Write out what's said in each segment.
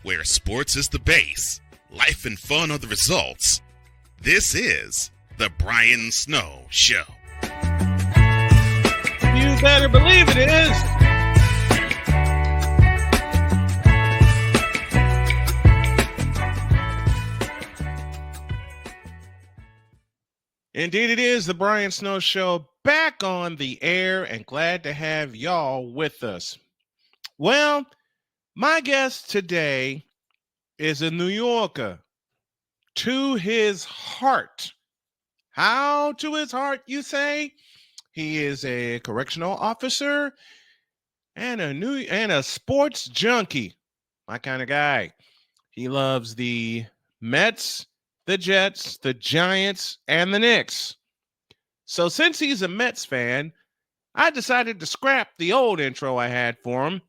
where sports is the base, life and fun are the results. This is the Brian Snow Show. You better believe it is. Indeed, it is the Brian Snow Show, back on the air, and glad to have y'all with us. Well, my guest today is a New Yorker to his heart. How to his heart, you say? He is a correctional officer and a sports junkie. My kind of guy. He loves the Mets, the Jets, the Giants, and the Knicks. So since he's a Mets fan, I decided to scrap the old intro I had for him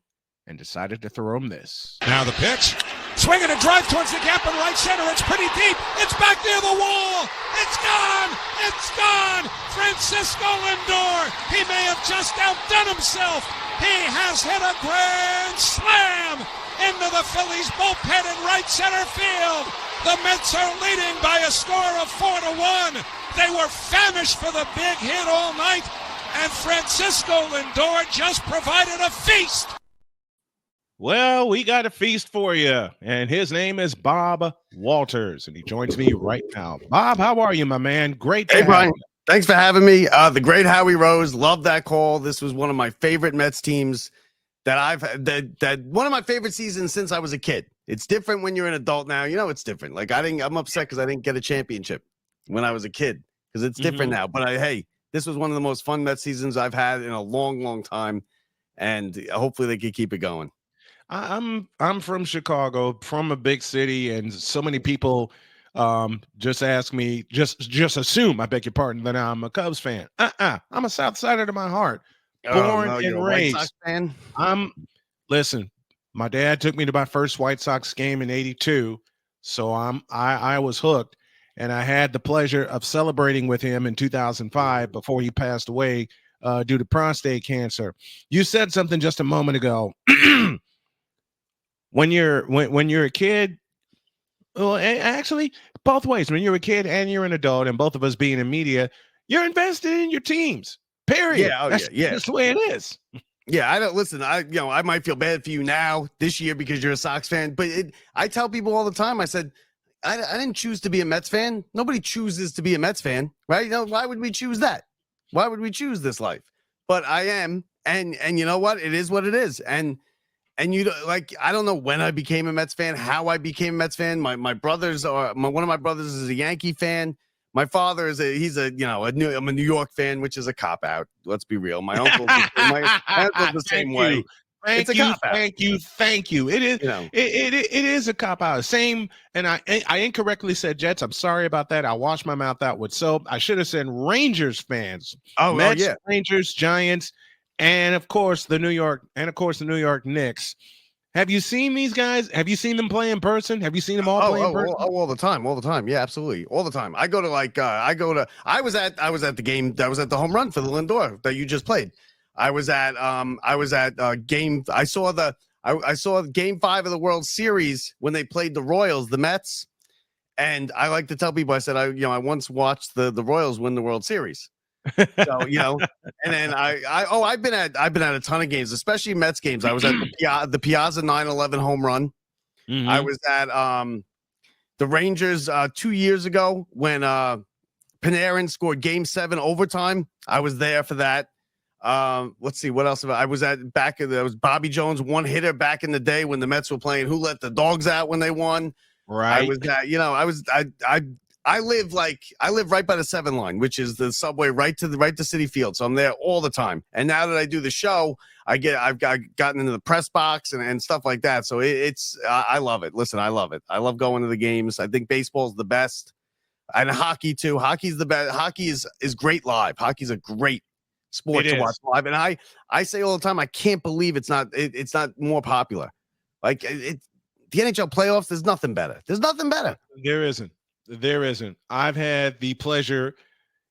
and decided to throw him this. Now the pitch. Swinging a drive towards the gap in right center. It's pretty deep. It's back near the wall. It's gone. It's gone. Francisco Lindor. He may have just outdone himself. He has hit a grand slam into the Phillies bullpen in right center field. The Mets are leading by a score of 4-1. They were famished for the big hit all night, and Francisco Lindor just provided a feast. Well, we got a feast for you, and his name is Bob Walters, and he joins me right now. Bob, how are you, my man? Great to Hey, have Brian. you. Thanks for having me. The great Howie Rose. Love that call. This was one of my favorite Mets teams that I've had. That one of my favorite seasons since I was a kid. It's different when you're an adult now. You know, it's different. Like I'm upset because I didn't get a championship when I was a kid because it's different now. But hey, this was one of the most fun Mets seasons I've had in a long, long time, and hopefully they can keep it going. I'm from Chicago, from a big city, and so many people just ask me, just assume, I beg your pardon, that I'm a Cubs fan. I'm a South Sider to my heart, born and raised. White Sox fan? Listen, my dad took me to my first White Sox game in '82, so I was hooked, and I had the pleasure of celebrating with him in 2005 before he passed away due to prostate cancer. You said something just a moment ago. When you're a kid, well, actually, both ways. When you're a kid and you're an adult, and both of us being in media, you're invested in your teams. Period. Yeah, That's the way it is. Yeah, I don't listen. I might feel bad for you now this year because you're a Sox fan, but I tell people all the time. I said I didn't choose to be a Mets fan. Nobody chooses to be a Mets fan, right? You know, why would we choose that? Why would we choose this life? But I am, and you know what? It is what it is, and you like, I don't know when I became a Mets fan, how I became a Mets fan. My brothers one of my brothers is a Yankee fan. My father is I'm a New York fan, which is a cop out. Let's be real. My uncle, my uncle's the same way. Thank you. It is, it is a cop out. Same, and I incorrectly said Jets. I'm sorry about that. I washed my mouth out with soap. I should have said Rangers fans. Mets, yeah. Rangers, Giants. And of course, the New York Knicks. Have you seen these guys? Have you seen them play in person? Have you seen them all play in person? All the time. Yeah, absolutely. All the time. I go to I was at the game. I was at the home run for the Lindor that you just played. I saw game 5 of the World Series when they played the Royals, the Mets. And I like to tell people, I said, I once watched the Royals win the World Series. So, and then I've been at a ton of games, especially Mets games. I was at the Piazza 9/11 home run. Mm-hmm. I was at the Rangers 2 years ago when Panarin scored Game 7 overtime. I was there for that. Let's see what else. I was there was Bobby Jones, one hitter back in the day when the Mets were playing Who Let the Dogs Out when they won. Right. I was at, I live right by the 7 line, which is the subway right to Citi Field. So I'm there all the time. And now that I do the show, I've gotten into the press box and stuff like that. So I love it. Listen, I love it. I love going to the games. I think baseball's the best, and hockey too. Hockey's the best. Hockey is great live. Hockey's a great sport to watch live. And I say all the time, I can't believe it's not more popular. Like the NHL playoffs, there's nothing better. There's nothing better. There isn't. I've had the pleasure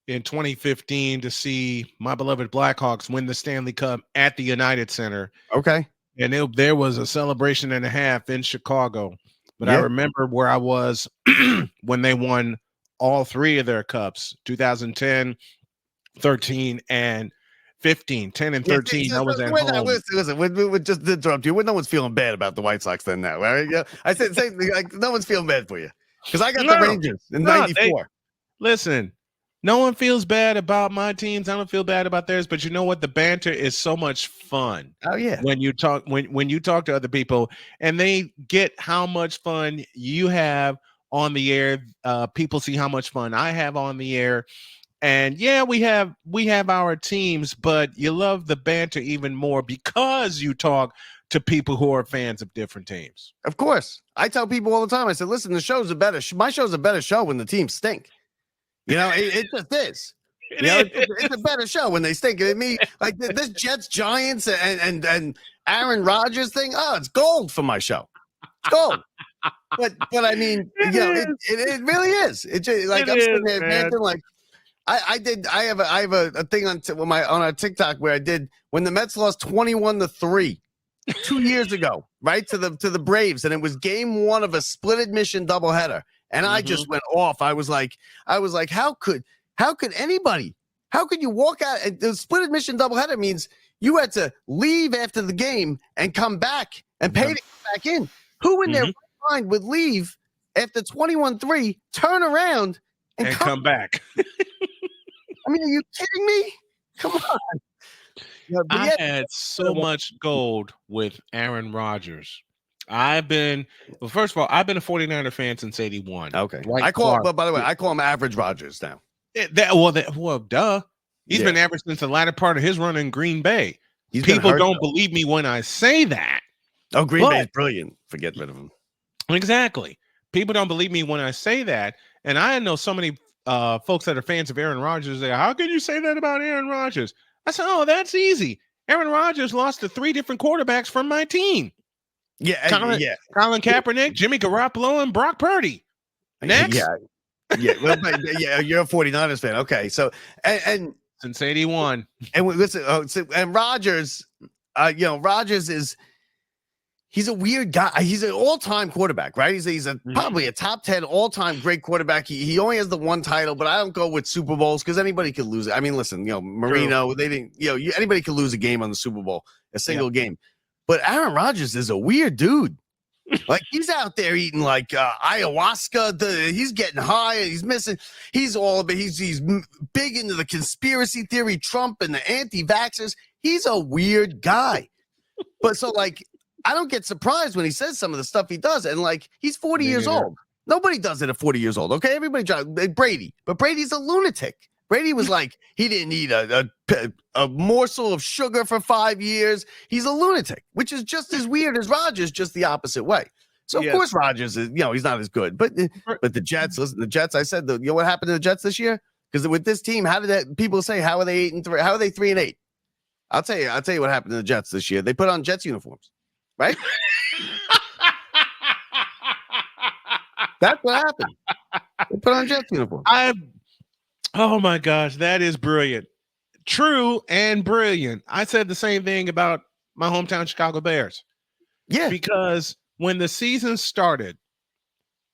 in 2015 to see my beloved Blackhawks win the Stanley Cup at the United Center. Okay. And there was a celebration and a half in Chicago. But I Yeah. remember where I was when they won all three of their cups, 2010, 13, and 15. 10 and 13, I was at home. Listen, we just interrupt you. When no one's feeling bad about the White Sox then now, right? Yeah, I said same thing. Like, no one's feeling bad for you because I got the Rangers in '94. Listen, no one feels bad about my teams. I don't feel bad about theirs. But you know what? The banter is so much fun. Oh yeah. When you talk to other people and they get how much fun you have on the air, people see how much fun I have on the air. And yeah, we have our teams, but you love the banter even more because you talk to people who are fans of different teams. Of course, I tell people all the time. I said, "Listen, the show's a better. My show's a better show when the teams stink. You know, it just is. It's a better show when they stink. I mean, like this Jets Giants and Aaron Rodgers thing. Oh, it's gold for my show. It's gold." But I mean, it really is. It's just, like I'm sitting there ranting like. I have a thing on our TikTok where I did when the Mets lost 21-3 2 years ago, right to the Braves, and it was game 1 of a split admission doubleheader, and I just went off. I was like, how could anybody? How could you walk out? The split admission doubleheader means you had to leave after the game and come back and pay to get back in. Who in their right mind would leave after 21-3, turn around and come back? I mean, are you kidding me? Come on. I had so much gold with Aaron Rodgers. First of all, I've been a 49er fan since 81. Okay. Dwight but by the way, I call him Average Rodgers now. Duh. He's been average since the latter part of his run in Green Bay. People don't believe me when I say that. Oh, Green Bay is brilliant. Forget rid of him. Exactly. People don't believe me when I say that. And I know so many folks that are fans of Aaron Rodgers, they go, how can you say that about Aaron Rodgers? I said, oh, that's easy. Aaron Rodgers lost to 3 different quarterbacks from my team. Yeah, Colin Kaepernick, Jimmy Garoppolo, and Brock Purdy. Next. Yeah. Well, you're a 49ers fan. Okay. So, and since 81. And listen, and Rodgers, Rodgers he's a weird guy. He's an all-time quarterback, right? He's probably a top 10 all-time great quarterback. He only has the 1 title, but I don't go with Super Bowls because anybody could lose it. I mean, listen, Marino, they didn't, anybody could lose a game on the Super Bowl, a single game. But Aaron Rodgers is a weird dude. Like he's out there eating like ayahuasca. He's getting high. And he's missing. He's all of it. He's big into the conspiracy theory, Trump and the anti-vaxxers. He's a weird guy. But so like, I don't get surprised when he says some of the stuff he does. And like, he's 40 years old. Nobody does it at 40 years old. Okay. Everybody, Brady, but Brady's a lunatic. Brady was like, he didn't eat a morsel of sugar for 5 years. He's a lunatic, which is just as weird as Rodgers, just the opposite way. So of course Rodgers is, he's not as good, but the Jets, listen, the Jets, I said, what happened to the Jets this year? Because with this team, people say, how are they 8-3? How are they 3-8? I'll tell you what happened to the Jets this year. They put on Jets uniforms. Right? That's what happened. They put on Jets uniform. Oh my gosh, that is brilliant. True and brilliant. I said the same thing about my hometown Chicago Bears. Yeah. Because when the season started,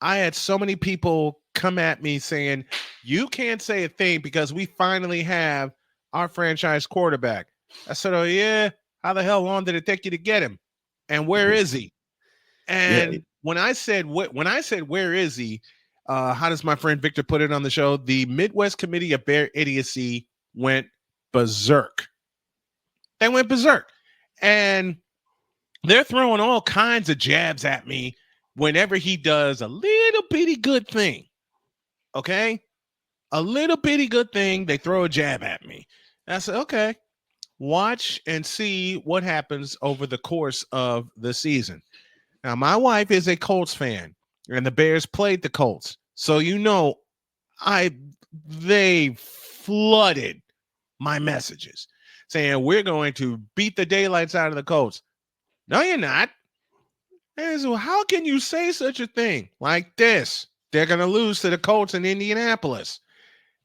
I had so many people come at me saying, you can't say a thing because we finally have our franchise quarterback. I said, oh yeah, how the hell long did it take you to get him? And where is he? And when I said where is he? How does my friend Victor put it on the show? The Midwest Committee of Bear Idiocy went berserk. They went berserk, and they're throwing all kinds of jabs at me whenever he does a little bitty good thing. Okay, a little bitty good thing, they throw a jab at me. And I said, okay. Watch and see what happens over the course of the season. Now, my wife is a Colts fan, and the Bears played the Colts. So, they flooded my messages saying, we're going to beat the daylights out of the Colts. No, you're not. And so how can you say such a thing like this? They're going to lose to the Colts in Indianapolis.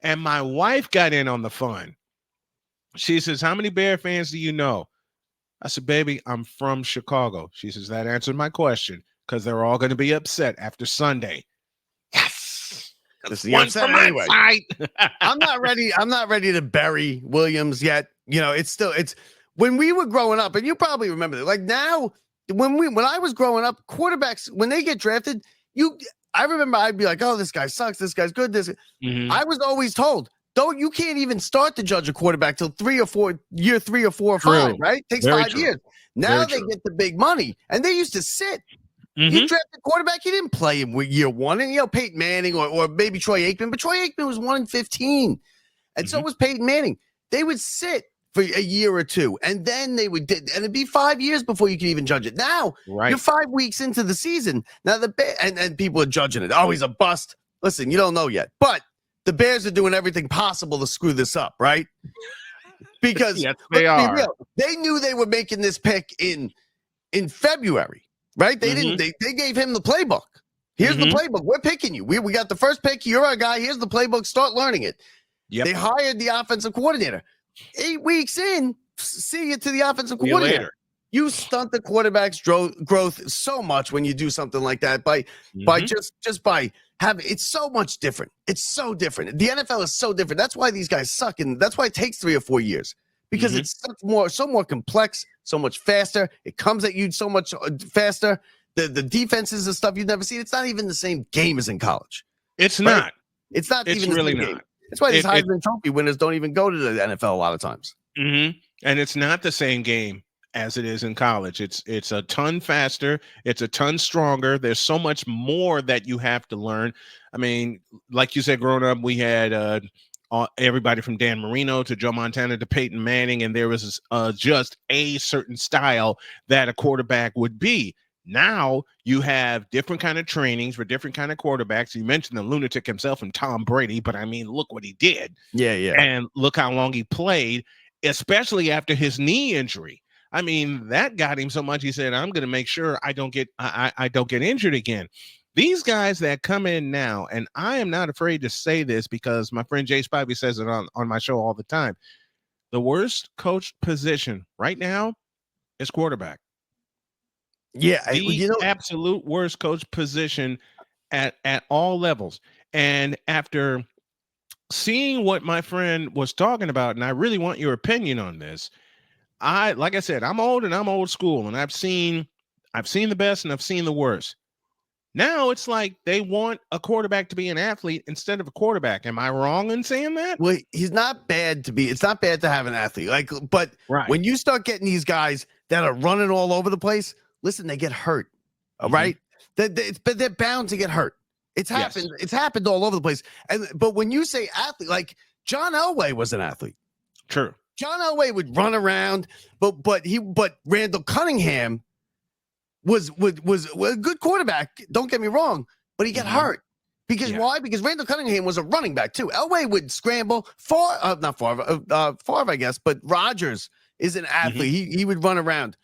And my wife got in on the fun. She says, how many Bear fans do you know? I said, baby, I'm from Chicago. She says, that answered my question because they're all going to be upset after Sunday. Yes. Listen, One you're upset from my anyway. side. I'm not ready to bury Williams yet. You know, it's when we were growing up, and you probably remember that. Like now, when I was growing up, quarterbacks, when they get drafted, I remember I'd be like, oh, this guy sucks, this guy's good. I was always told, you can't even start to judge a quarterback till year 3 or 4 or 5, right? It takes Very 5 true. years. Now Very they true. get the big money, and they used to sit. Mhm. You drafted quarterback, he didn't play in year 1. And, Peyton Manning or maybe Troy Aikman, but Troy Aikman was 1-15. And so was Peyton Manning. They would sit for a year or 2, and then and it'd be 5 years before you could even judge it. Now, you're 5 weeks into the season. Now, and people are judging it. Oh, he's a bust. Listen, you don't know yet. But the Bears are doing everything possible to screw this up, right? Because yes, they are. Be real, they knew they were making this pick in February. Right? They didn't. They gave him the playbook. Here's the playbook. We're picking you. We got the first pick. You're our guy. Here's the playbook. Start learning it. Yep. They hired the offensive coordinator. 8 weeks in, see you to the offensive coordinator. You stunt the quarterback's growth so much when you do something like that by just by having. It's so much different. It's so different. The NFL is so different. That's why these guys suck, and that's why it takes 3 or 4 years. Because it's so more complex, so much faster. It comes at you so much faster. The defenses and stuff you've never seen. It's not even the same game as in college. It's not. It's not It's even the really same not. game. That's why these Heisman Trophy winners don't even go to the NFL a lot of times. And it's not the same game as it is in college. It's a ton faster. It's a ton stronger. There's so much more that you have to learn. I mean, like you said, growing up, we had everybody from Dan Marino to Joe Montana to Peyton Manning, and there was just a certain style that a quarterback would be. Now you have different kind of trainings for different kind of quarterbacks. You mentioned the lunatic himself and Tom Brady, but I mean, look what he did. Yeah. And look how long he played, especially after his knee injury. I mean, that got him so much. He said, I'm going to make sure I don't get injured again. These guys that come in now, and I am not afraid to say this because my friend Jay Spivey says it on my show all the time. The worst coach position right now is quarterback. Yeah, the absolute worst coach position at all levels. And after seeing what my friend was talking about, and I really want your opinion on this, like I said, I'm old and I'm old school, and I've seen the best and I've seen the worst. Now it's like they want a quarterback to be an athlete instead of a quarterback. Am I wrong in saying that? Well, it's not bad to have an athlete. But when you start getting these guys that are running all over the place, listen, they get hurt. All right. But they're bound to get hurt. It's happened. Yes. It's happened all over the place. But when you say athlete, like John Elway was an athlete. True. John Elway would run around, but Randall Cunningham was a good quarterback. Don't get me wrong, but he got hurt. Because why? Because Randall Cunningham was a running back too. Elway would scramble not Favre, I guess, but Rodgers is an athlete. He would run around.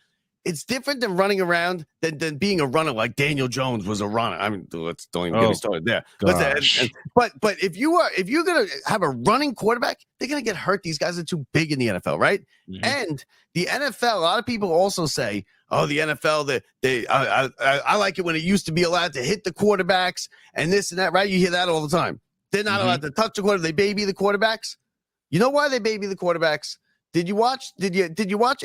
It's different than running around than being a runner like Daniel Jones was a runner. I mean, don't even get me started there. But if you're gonna have a running quarterback, they're gonna get hurt. These guys are too big in the NFL, right? And the NFL, a lot of people also say, "Oh, the NFL, I like it when it used to be allowed to hit the quarterbacks and this and that." Right? You hear that all the time. They're not allowed to touch the quarterback. They baby the quarterbacks. You know why they baby the quarterbacks? Did you watch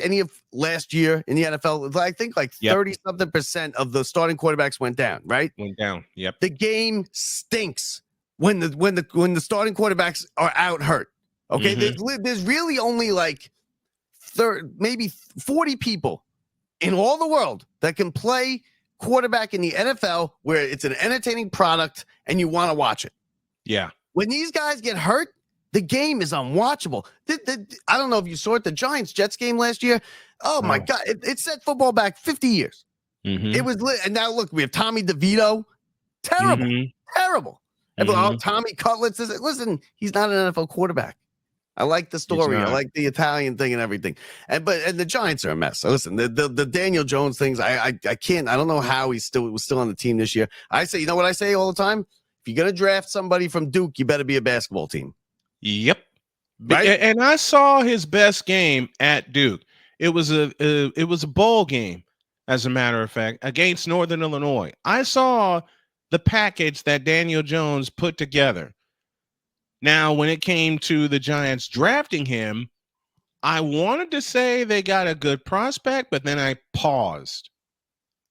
any of last year in the NFL? I think 30-something% of the starting quarterbacks went down, right? Went down. Yep. The game stinks when the starting quarterbacks are out hurt. Okay, there's really only maybe 40 people in all the world that can play quarterback in the NFL where it's an entertaining product and you want to watch it. Yeah. When these guys get hurt, the game is unwatchable. I don't know if you saw it, the Giants-Jets game last year. Oh, my God. It set football back 50 years. It was lit. And now, look, we have Tommy DeVito. Terrible. Tommy Cutlets. Listen, he's not an NFL quarterback. I like the story. I like the Italian thing and everything. And the Giants are a mess. So listen, the Daniel Jones things, I can't. I don't know how he was still on the team this year. I say, you know what I say all the time? If you're going to draft somebody from Duke, you better be a basketball team. Yep. Right? And I saw his best game at Duke. It was a bowl game, as a matter of fact, against Northern Illinois. I saw the package that Daniel Jones put together. Now, when it came to the Giants drafting him, I wanted to say they got a good prospect, but then I paused.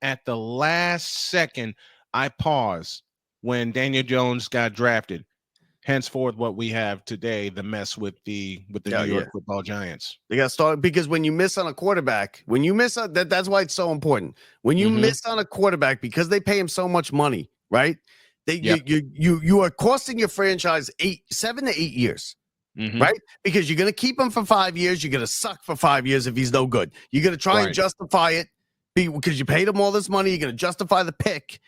At the last second, I paused when Daniel Jones got drafted. Henceforth, what we have today, the mess with the New York Football Giants. They got started because when you miss on a quarterback, when you miss on that's why it's so important. When you miss on a quarterback, because they pay him so much money, right? You are costing your franchise 7 to 8 years. Right? Because you're going to keep him for 5 years. You're going to suck for 5 years if he's no good. You're going to try and justify it because you paid him all this money. You're going to justify the pick.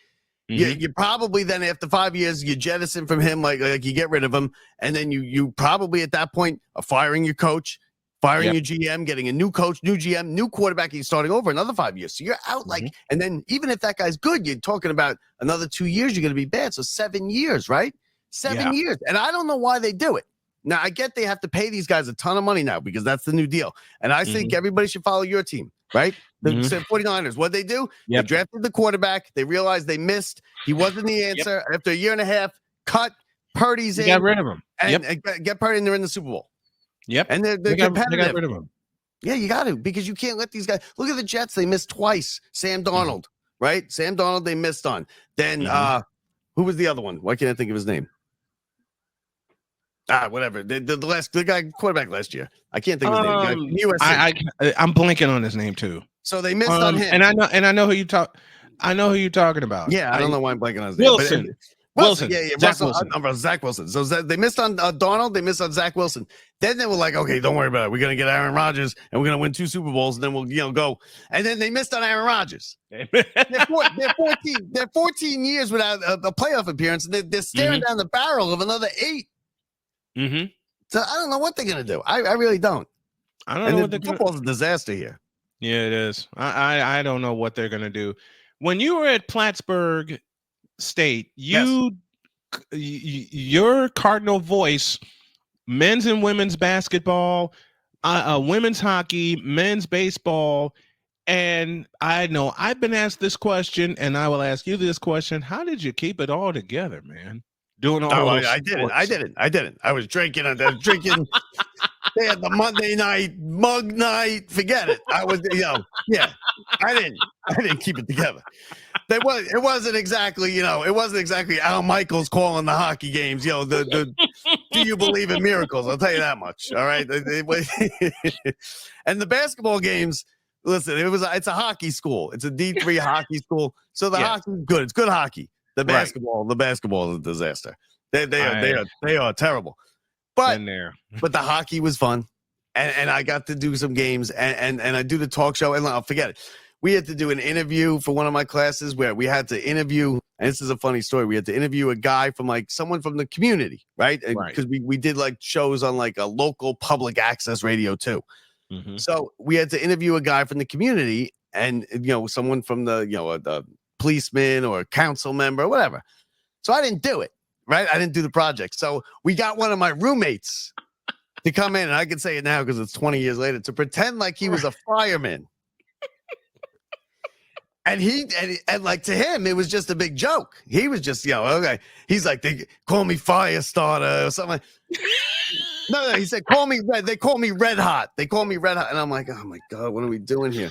You probably then after 5 years, you jettison from him, like you get rid of him. And then you probably at that point are firing your coach, firing your GM, getting a new coach, new GM, new quarterback. He's starting over another 5 years. So you're out and then even if that guy's good, you're talking about another 2 years, you're going to be bad. So 7 years, right? 7 years. And I don't know why they do it. Now, I get they have to pay these guys a ton of money now because that's the new deal. And I think everybody should follow your team, right? The 49ers, what'd they do? They drafted the quarterback. They realized they missed. He wasn't the answer. After a year and a half, cut Purdy's in. Got rid of him. And get Purdy and they're in the Super Bowl. And they're competitive. They got rid of him. Yeah, you got to because you can't let these guys. Look at the Jets. They missed twice. Sam Darnold, right? Sam Darnold, they missed on. Then who was the other one? Why can't I think of his name? Whatever. The guy quarterback last year. I can't think of his name. USC. I'm blanking on his name too. So they missed on him. And I know who you talk. I know who you're talking about. Yeah, I don't know why I'm blanking on his name. Wilson. Yeah. Zach Wilson. So they missed on Darnold. They missed on Zach Wilson. Then they were like, okay, don't worry about it. We're gonna get Aaron Rodgers and we're gonna win 2 Super Bowls and then we'll go. And then they missed on Aaron Rodgers. They're 14 years without a playoff appearance. And they're staring down the barrel of another 8. So I don't know what they're gonna do. I really don't. I don't know what they're football's a disaster here. Yeah, it is. I don't know what they're gonna do. When you were at Plattsburgh State, your Cardinal voice, men's and women's basketball, women's hockey, men's baseball, and I know I've been asked this question, and I will ask you this question: how did you keep it all together, man? Doing all I didn't. I was drinking. They had the Monday night mug night. Forget it. I was, I didn't keep it together. It wasn't exactly, Al Michaels calling the hockey games. Do you believe in miracles? I'll tell you that much. All right. And the basketball games. Listen, it's a hockey school. It's a D3 hockey school. So the hockey's good. It's good hockey. The basketball is a disaster. They are terrible. But the hockey was fun, and I got to do some games, and I do the talk show, and I'll forget it. We had to do an interview for one of my classes where we had to interview, and this is a funny story. We had to interview a guy from someone from the community, right? Because we did shows on a local public access radio too. So we had to interview a guy from the community, and someone from the policeman or a council member or whatever. So I didn't do it, right? I didn't do the project. So we got one of my roommates to come in, and I can say it now because it's 20 years later, to pretend like he was a fireman. And to him, it was just a big joke. He was just, okay. He's like, they call me fire starter or something. No, he said, call me red. They call me red hot. They call me red hot. And I'm like, oh my God, what are we doing here?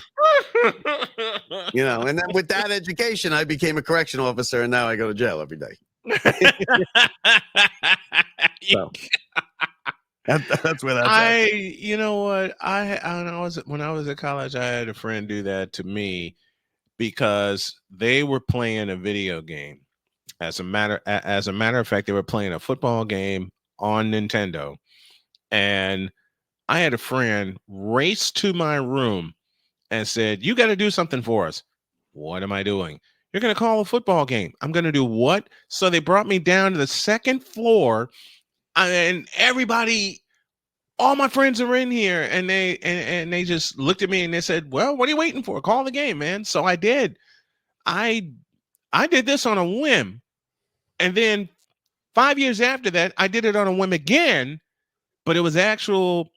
And then with that education, I became a correction officer, and now I go to jail every day. So, that's where that's at. You know what? When I was at college, I had a friend do that to me because they were playing a video game. As a matter of fact, they were playing a football game on Nintendo, and I had a friend race to my room and said, "You got to do something for us." What am I doing? You're going to call a football game. I'm going to do what? So they brought me down to the second floor, and everybody, all my friends are in here, and they just looked at me and they said, "Well, what are you waiting for? Call the game, man." So I did. I did this on a whim, and then 5 years after that, I did it on a whim again, but it was actual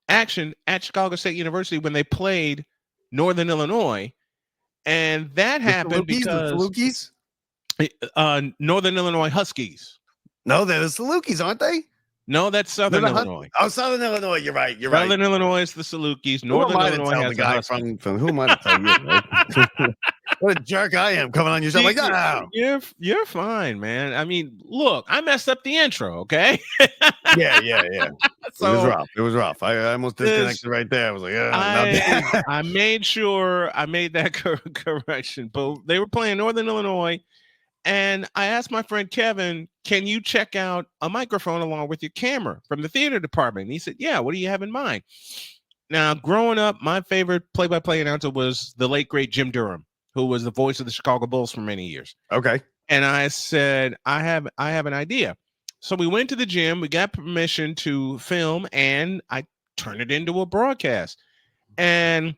action at Chicago State University when they played Northern Illinois. And that happened because the Northern Illinois Huskies. No, they're the Salukis, aren't they? No, that's Southern Illinois. Oh, Southern Illinois. You're right. Southern Illinois is the Salukis. Northern Illinois has the Huskies. Who am I to tell you? Right? What a jerk I am coming on your show like that. You're fine, man. I mean, look, I messed up the intro, okay? Yeah. So It was rough. I almost disconnected right there. I was like, I made sure I made that correction. But they were playing Northern Illinois. And I asked my friend Kevin, can you check out a microphone along with your camera from the theater department? And he said, yeah, what do you have in mind? Now, growing up, my favorite play-by-play announcer was the late, great Jim Durham, who was the voice of the Chicago Bulls for many years. Okay. And I said, I have an idea. So we went to the gym, we got permission to film, and I turned it into a broadcast. And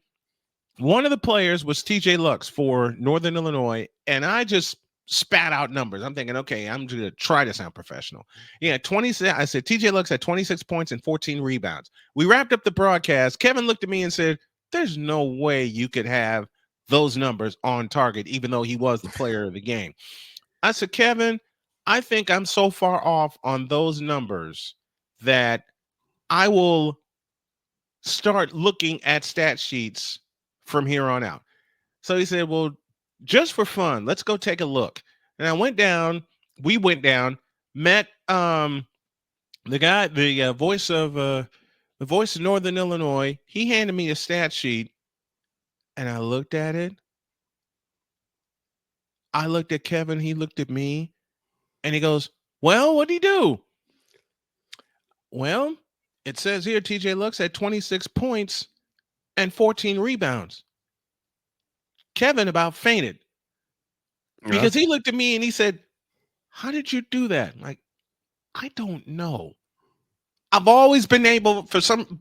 one of the players was TJ Lux for Northern Illinois, and I just spat out numbers. I'm thinking, okay, I'm going to try to sound professional. Yeah, 26. I said TJ Lux had 26 points and 14 rebounds. We wrapped up the broadcast. Kevin looked at me and said, there's no way you could have those numbers on target, even though he was the player of the game. I said, Kevin, I think I'm so far off on those numbers that I will start looking at stat sheets from here on out. So he said, well, just for fun, let's go take a look. And I went down, we went down, met the guy, the voice of Northern Illinois. He handed me a stat sheet, and I looked at it. I looked at Kevin, he looked at me, and he goes, well, what'd he do? Well, it says here TJ Lux had 26 points and 14 rebounds. Kevin about fainted because he looked at me and he said, how did you do that? I'm like, I don't know. I've always been able,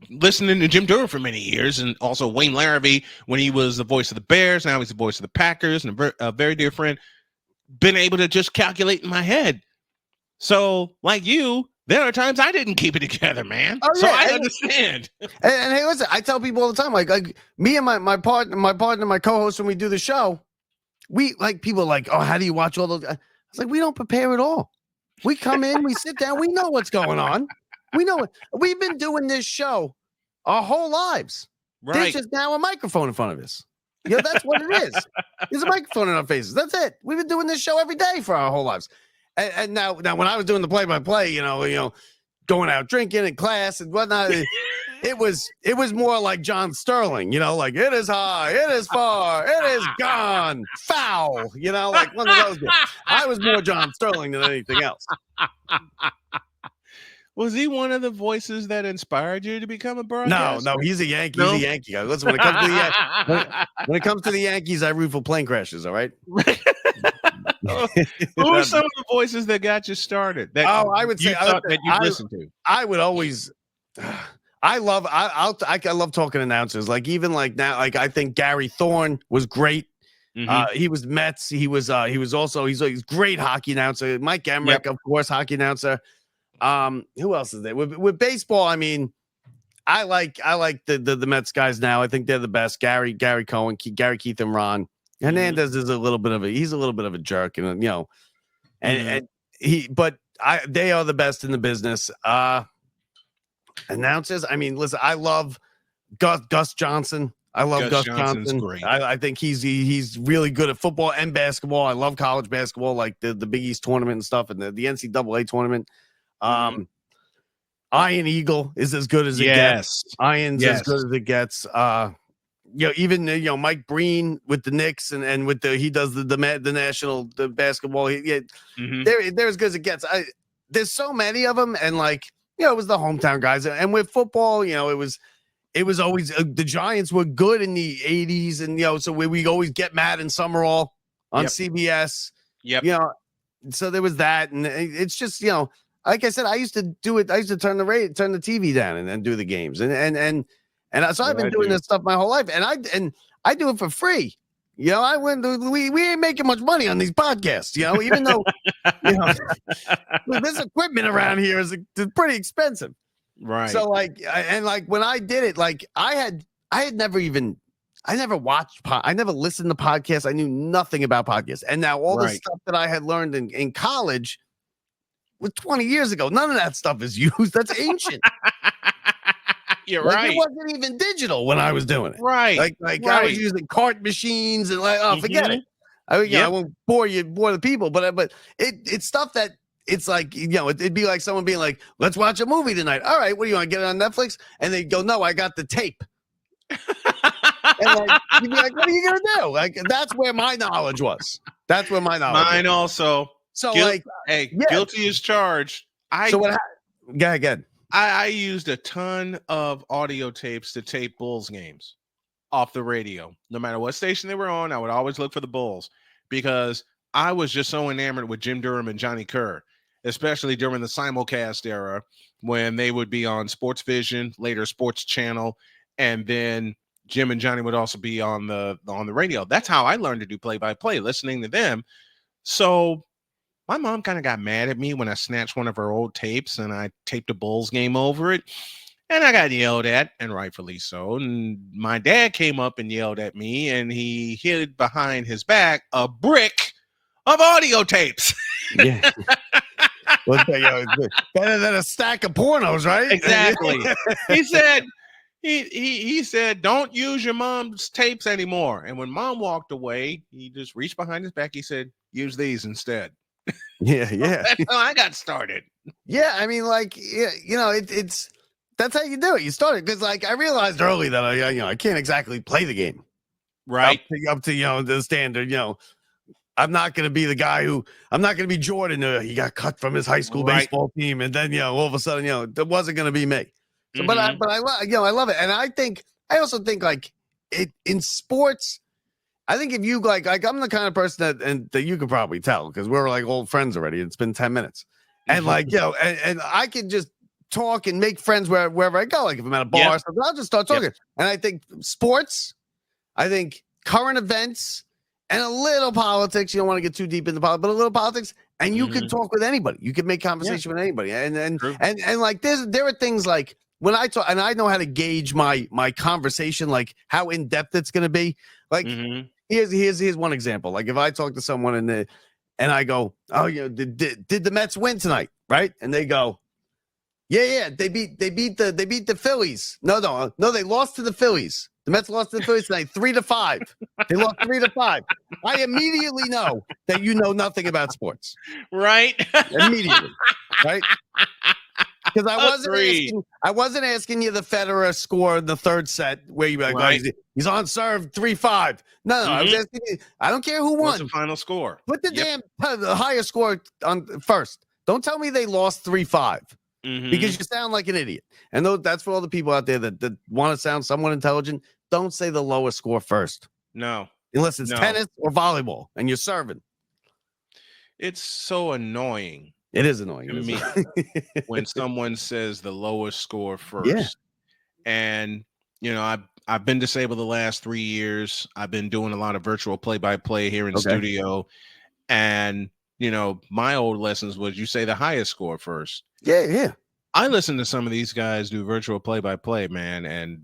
listening to Jim Durham for many years, and also Wayne Larrabee when he was the voice of the Bears. Now he's the voice of the Packers, and a very dear friend. Been able to just calculate in my head. So, like you, there are times I didn't keep it together, man. So I understand. And hey, listen, I tell people all the time, like me and my partner, my co-host, when we do the show, we like people are like, oh, how do you watch all those? I was like, we don't prepare at all. We come in, we sit down, we know what's going on. We know it. We've been doing this show our whole lives. Right. There's just now a microphone in front of us. You know, that's what it is. There's a microphone in our faces. That's it. We've been doing this show every day for our whole lives. And now when I was doing the play-by-play, you know, going out drinking in class and whatnot, it was more like John Sterling, you know, like it is high, it is far, it is gone, foul, you know, like one of those guys. I was more John Sterling than anything else. Was he one of the voices that inspired you to become a broadcaster? No, he's a Yankee. No? He's a Yankee. Listen, when it comes to the Yankees, I root for plane crashes. All right. Who are some of the voices that got you started? I would say that you listened to. I would always. I love talking announcers. Like even like now, like I think Gary Thorne was great. Mm-hmm. He was Mets. He's a great hockey announcer. Mike Emmerich, of course, hockey announcer. Who else is there with baseball? I mean, I like the Mets guys now. I think they're the best. Gary Cohen, Gary Keith, and Ron Hernandez is a little bit of a jerk, and they are the best in the business. Announcers. I mean, listen, I love Gus Johnson. I love Gus Johnson. Great. I think he's really good at football and basketball. I love college basketball, like the Big East tournament and stuff, and the NCAA tournament. Iron Eagle is as good as it gets. Iron's as good as it gets. Even Mike Breen with the Knicks and with he does the national basketball. They're as good as it gets. There's so many of them, and it was the hometown guys. And with football, it was always the Giants were good in the 80s, and so we always get Madden Summerall on CBS. Yep. So there was that, and it's just like I said, I used to do it. I used to turn the TV down and then do the games, and so I've been doing this stuff my whole life, and I do it for free. We ain't making much money on these podcasts, even though this equipment around here is pretty expensive. Right. So like, and like when I did it, like I had I never watched, I never listened to podcasts. I knew nothing about podcasts. And now all the Right. stuff that I had learned in college was 20 years ago. None of that stuff is used. That's ancient. You're Like right. it wasn't even digital when I was doing it. Right. Like I was using cart machines and like, oh, forget it. I Yep. I won't bore the people, but it's stuff that it's like, it'd be like someone being like, let's watch a movie tonight. All right, what do you want to get it on Netflix? And they go, no, I got the tape. And like, you'd be like, what are you gonna do? Like that's where my knowledge was. That's where my knowledge Mine was. also. So Guilty as charged. So what happened? Go ahead. I used a ton of audio tapes to tape Bulls games off the radio. No matter what station they were on, I would always look for the Bulls because I was just so enamored with Jim Durham and Johnny Kerr, especially during the simulcast era when they would be on Sports Vision, later Sports Channel, and then Jim and Johnny would also be on the radio. That's how I learned to do play-by-play, listening to them. So my mom kind of got mad at me when I snatched one of her old tapes and I taped a Bulls game over it. And I got yelled at, and rightfully so. And my dad came up and yelled at me, and he hid behind his back a brick of audio tapes. Yeah. Better than a stack of pornos, right? Exactly. He said, he said, don't use your mom's tapes anymore. And when mom walked away, he just reached behind his back. He said, use these instead. Yeah. That's how I got started. Yeah, I mean, like, it's that's how you do it. You started because, like, I realized early that I can't exactly play the game, right? Up to the standard. I'm not going to be the guy I'm not going to be Jordan. He got cut from his high school baseball team, and then all of a sudden, that wasn't going to be me. So, but I love it, and I also think like it in sports. I think if you like I'm the kind of person that you could probably tell because we're like old friends already. It's been 10 minutes. And like, and I can just talk and make friends wherever I go. Like if I'm at a bar or something, I'll just start talking. Yep. And I think sports, I think current events and a little politics. You don't want to get too deep into politics, but a little politics. And you can talk with anybody. You can make conversation with anybody. And like there are things like when I talk, and I know how to gauge my conversation, like how in depth it's going to be. Like here's one example. Like if I talk to someone and I go, oh, did the Mets win tonight, right? And they go, yeah, they beat the Phillies. No, they lost to the Phillies. The Mets lost to the Phillies tonight, 3-5. They lost 3-5. I immediately know that you know nothing about sports, right? Immediately, right? Because I wasn't asking you the Federer score in the third set where you like, right. He's on serve 3-5. No, I was asking you. I don't care who won. What's the final score? Put the the higher score on first. Don't tell me they lost 3-5 because you sound like an idiot. And that's for all the people out there that want to sound somewhat intelligent. Don't say the lowest score first. No, unless it's tennis or volleyball and you're serving. It's so annoying. It is annoying to me when someone says the lowest score first. Yeah. And I've been disabled the last 3 years. I've been doing a lot of virtual play-by-play here in studio. And my old lessons was you say the highest score first. Yeah. I listen to some of these guys do virtual play-by-play, man, and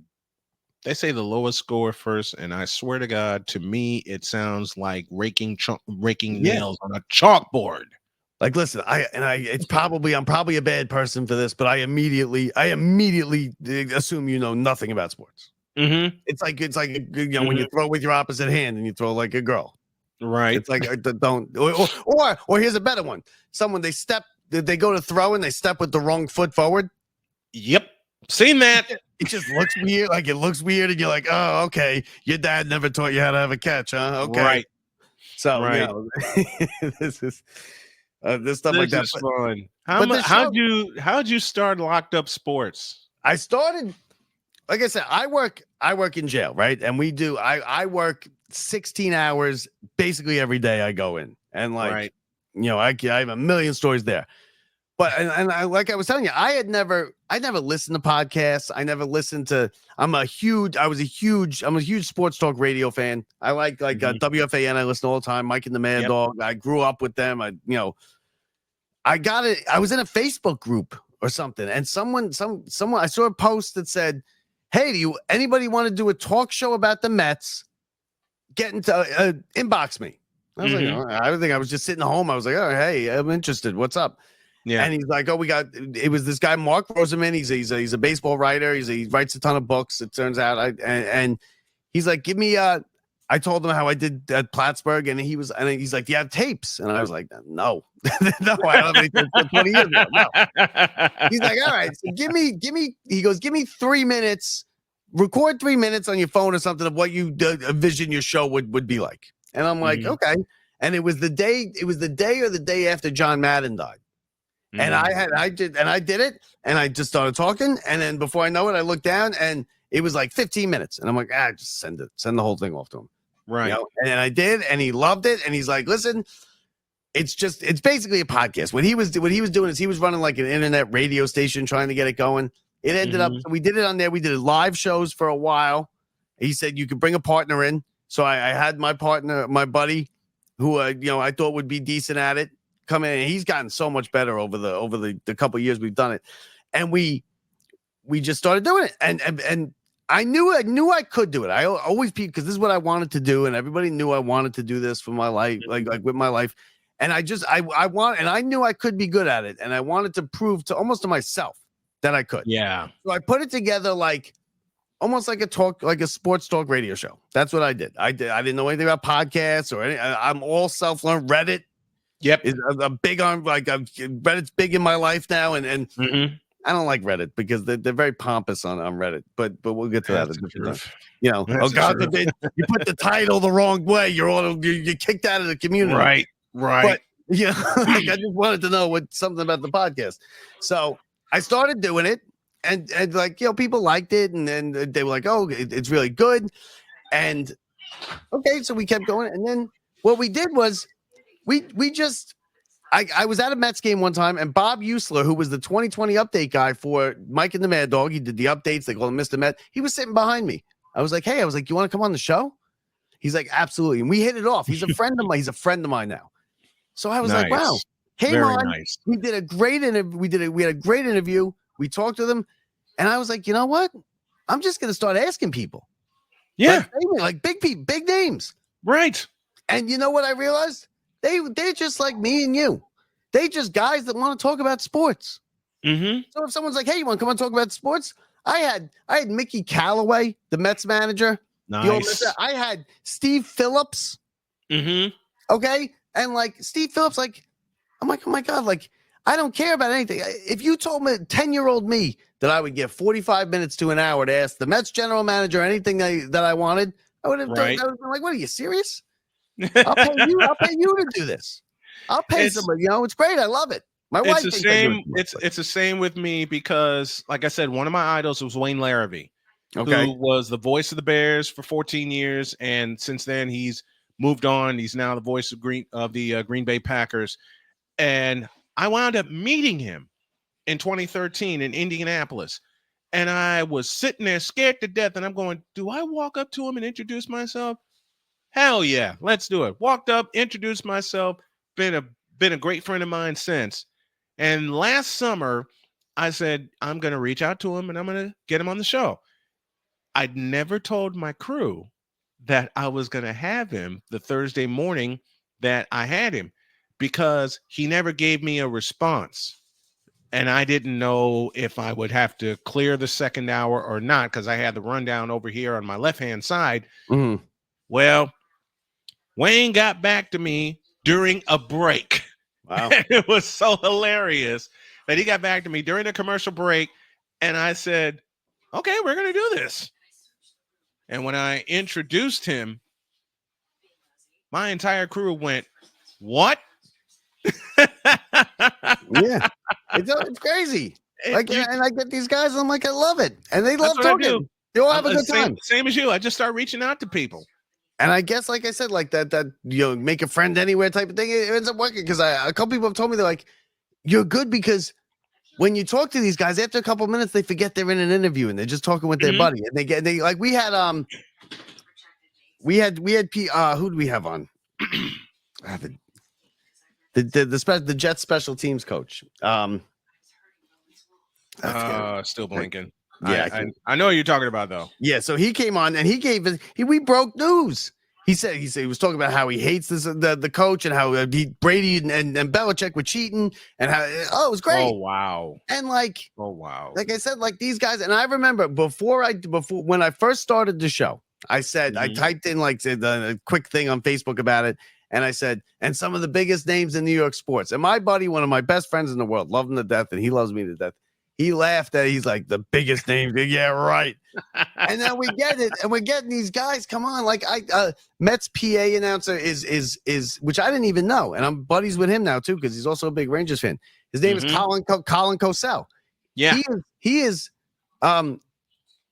they say the lowest score first. And I swear to God, to me, it sounds like raking nails on a chalkboard. Like, listen, I'm probably a bad person for this, but I immediately assume you know nothing about sports. It's like when you throw with your opposite hand and you throw like a girl, right? It's like or here's a better one. They go to throw and they step with the wrong foot forward. Yep, seen that. It just looks weird. Like it looks weird, and you're like, oh, okay. Your dad never taught you how to have a catch, huh? Okay, right. So this is. This stuff like that. Is fun. How'd you start Locked Up Sports? I started, like I said, I work in jail, right? And I work 16 hours basically every day. I go in and I have a million stories there. But and I, like I was telling you, I never listened to podcasts. I never listened to. I'm a huge sports talk radio fan. I like WFAN. I listen all the time. Mike and the Mad Dog. I grew up with them. I was in a Facebook group or something, and someone I saw a post that said, "Hey, anybody want to do a talk show about the Mets? Get into inbox me." I was like, I think I was just sitting home. I was like, "Oh, hey, I'm interested. What's up?" Yeah. And he's like, "Oh, it was this guy, Mark Roseman. He's a baseball writer. He writes a ton of books. It turns out, and he's like, give me I told him how I did at Plattsburgh, and he's like, do you have tapes? And I was like, no, no, I don't have any tapes from 20 years ago. No. He's like, all right, so give me. He goes, give me 3 minutes. Record 3 minutes on your phone or something of what you envision your show would be like. And I'm like, okay. And it was the day or the day after John Madden died. And I did it, and I just started talking, and then before I know it, I looked down, and it was like 15 minutes, and I'm like, just send the whole thing off to him, right? You know? And I did, and he loved it, and he's like, listen, it's basically a podcast. What he was doing is he was running like an internet radio station, trying to get it going. It ended up, so we did it on there. We did live shows for a while. He said you could bring a partner in, so I had my partner, my buddy, who I thought would be decent at it, come in, and he's gotten so much better over the couple of years we've done it, and we just started doing it, and I knew I could do it. I always, because this is what I wanted to do, and everybody knew I wanted to do this for my life, like with my life, and I knew I could be good at it, and I wanted to prove to myself that I could. Yeah. So I put it together almost like a sports talk radio show. That's what I did. I didn't know anything about podcasts or anything. I'm all self-learned. Reddit. Yep. I'm big on Reddit's big in my life now, and I don't like Reddit because they're very pompous on Reddit, but we'll get to that. Oh God forbid you put the title the wrong way, you're kicked out of the community. Right. But I just wanted to know something about the podcast. So I started doing it, and people liked it, and then they were like, oh, it's really good. And okay, so we kept going, and then what we did was I was at a Mets game one time, and Bob Usler, who was the 2020 update guy for Mike and the Mad Dog, he did the updates. They call him Mr. Met. He was sitting behind me. I was like, hey, you want to come on the show? He's like, absolutely. And we hit it off. He's a friend of mine. He's a friend of mine now. So I was like, wow, came on. Nice. We did a great interview. We had a great interview. We talked to them, and I was like, you know what? I'm just going to start asking people. Yeah. Like big people, big names. Right. And you know what I realized? They're just like me and you. They just guys that want to talk about sports. So if someone's like, hey, you want to come and talk about sports? I had Mickey Callaway, the Mets manager. Nice. I had Steve Phillips. Okay. And Steve Phillips, I'm like, oh my God, I don't care about anything. If you told me 10-year-old me that I would get 45 minutes to an hour to ask the Mets general manager anything that I wanted, I would have been like, what, are you serious? I'll pay you to do this. I'll pay somebody. It's great. I love it. My wife. It's the same. It's the same with me because, like I said, one of my idols was Wayne Larrivee, who was the voice of the Bears for 14 years, and since then he's moved on. He's now the voice of the Green Bay Packers, and I wound up meeting him in 2013 in Indianapolis, and I was sitting there scared to death, and I'm going, do I walk up to him and introduce myself? Hell yeah, let's do it. Walked up, introduced myself, been a great friend of mine since. And last summer, I said, I'm going to reach out to him and I'm going to get him on the show. I'd never told my crew that I was going to have him the Thursday morning that I had him because he never gave me a response. And I didn't know if I would have to clear the second hour or not because I had the rundown over here on my left-hand side. Well, Wayne got back to me during a break. Wow. It was so hilarious that he got back to me during the commercial break. And I said, okay, we're going to do this. And when I introduced him, my entire crew went, what? Yeah. It's crazy. And I get these guys, and I'm like, I love it. And they love talking. They all have a good time. Same as you. I just start reaching out to people. And I guess, like I said, that make a friend anywhere type of thing, it ends up working because a couple people have told me, they're like, you're good because when you talk to these guys, after a couple of minutes, they forget they're in an interview and they're just talking with their buddy. And they like we had who do we have on? The Jet special teams coach. That's good. Still blinking. Yeah, I know what you're talking about though. Yeah, so he came on and he gave us we broke news. He said he was talking about how he hates the coach and how Brady and Belichick were cheating and how it was great. Oh wow. And like like I said, like these guys, and I remember before when I first started the show, I said I typed in like a quick thing on Facebook about it, and I said, and some of the biggest names in New York sports. And my buddy, one of my best friends in the world, love him to death, and he loves me to death. He laughed at it. He's like, the biggest names. Yeah, right. And then we get it, and we're getting these guys. Come on, like Mets PA announcer is which I didn't even know, and I'm buddies with him now too because he's also a big Rangers fan. His name is Colin Cosell. Yeah, he is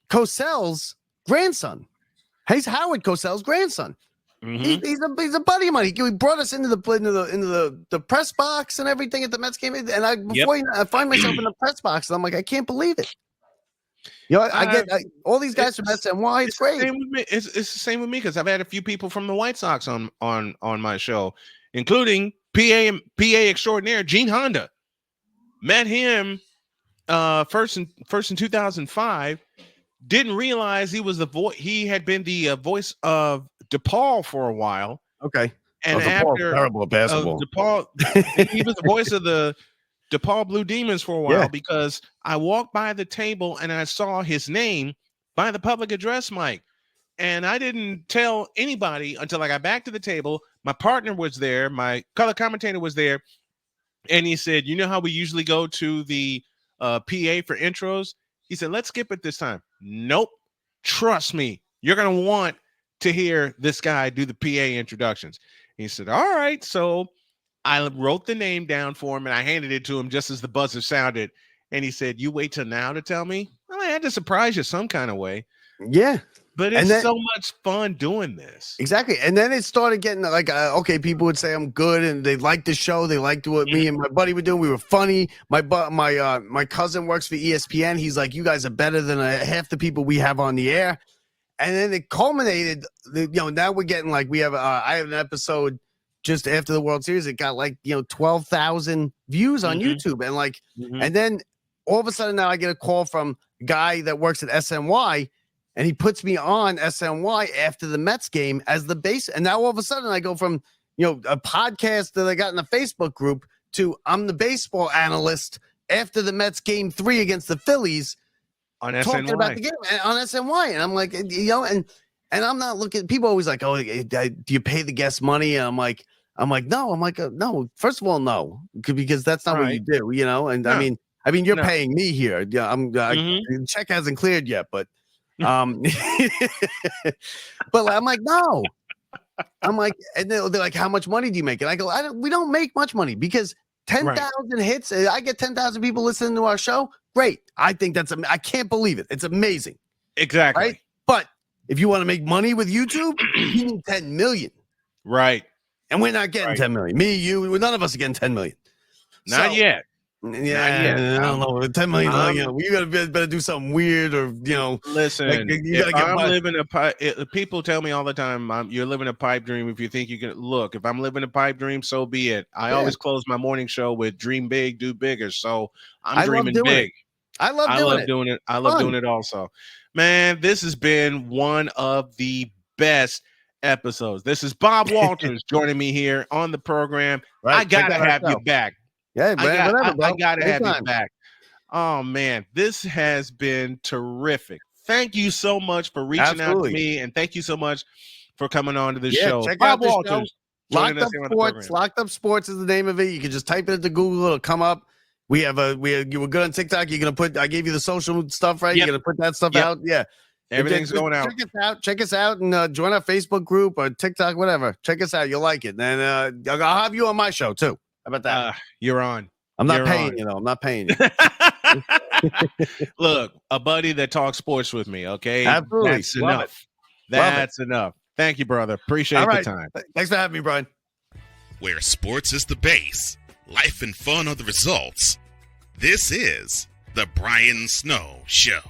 Cosell's grandson. He's Howard Cosell's grandson. He's a buddy of mine. He brought us into the press box and everything at the Mets game. And I find myself in the press box, and I'm like, I can't believe it. You know, I get all these guys from SNY. It's great. It's the same with me because I've had a few people from the White Sox on my show, including PA extraordinaire Gene Honda. Met him first in 2005. Didn't realize he was he had been the voice of DePaul for a while. Okay. And after terrible at basketball. DePaul, he was the voice of the DePaul Blue Demons for a while because I walked by the table and I saw his name by the public address mic. And I didn't tell anybody until I got back to the table. My partner was there, my color commentator was there, and he said, you know how we usually go to the PA for intros? He said, let's skip it this time. Nope. Trust me. You're going to want to hear this guy do the PA introductions. He said, all right. So I wrote the name down for him and I handed it to him just as the buzzer sounded. And he said, you wait till now to tell me? Well, I had to surprise you some kind of way. Yeah. But it's so much fun doing this. Exactly. And then it started getting like, okay, people would say I'm good and they liked the show. They liked what me and my buddy were doing. We were funny. My cousin works for ESPN. He's like, you guys are better than half the people we have on the air. And then it culminated, now we're getting like, we have, I have an episode just after the World Series. It got like, 12,000 views on YouTube. And like, and then all of a sudden now I get a call from a guy that works at SNY. And he puts me on SNY after the Mets game as the base. And now all of a sudden I go from, a podcast that I got in the Facebook group to I'm the baseball analyst after the Mets game 3 against the Phillies on talking SNY. About the game on SNY. And I'm like, and I'm not looking, people always like, oh, do you pay the guest money? And I'm like, no, no, first of all, no, because that's not what you do, And no. I mean, you're paying me here. Yeah. The check hasn't cleared yet, but but I'm like, no. I'm like, and they're like, how much money do you make? And I go, we don't make much money because 10,000 hits. I get 10,000 people listening to our show. Great. I think I can't believe it. It's amazing. Exactly. Right. But if you want to make money with YouTube, you need 10 million. Right. And we're not getting 10 million. Me, you, none of us are getting 10 million. Not yet. Yeah, I don't know. 10 million. You gotta better do something weird, or listen. Like, you gotta I'm living a pipe. People tell me all the time, you're living a pipe dream. If you think you can look, if I'm living a pipe dream, so be it. I always close my morning show with "Dream big, do bigger." So I'm dreaming big. I love doing it. I love doing it also. Man, this has been one of the best episodes. This is Bob Walters joining me here on the program. Right. I gotta have you back. Yeah, I gotta have you back. Oh man, this has been terrific. Thank you so much for reaching out to me, and thank you so much for coming on to the show. Check Bob out Walters. Locked Up Sports. Locked Up Sports is the name of it. You can just type it into Google; it'll come up. You were good on TikTok. You're gonna I gave you the social stuff, right? You're gonna put that stuff out. Yeah, everything's going out. Check us out, and join our Facebook group or TikTok, whatever. Check us out; you'll like it. And I'll have you on my show too. How about that? You're on. I'm not paying you, though. I'm not paying you. Look, a buddy that talks sports with me, okay? Absolutely. That's enough. That's enough. Thank you, brother. Appreciate the time. Thanks for having me, Brian. Where sports is the base, life and fun are the results. This is the Brian Snow Show.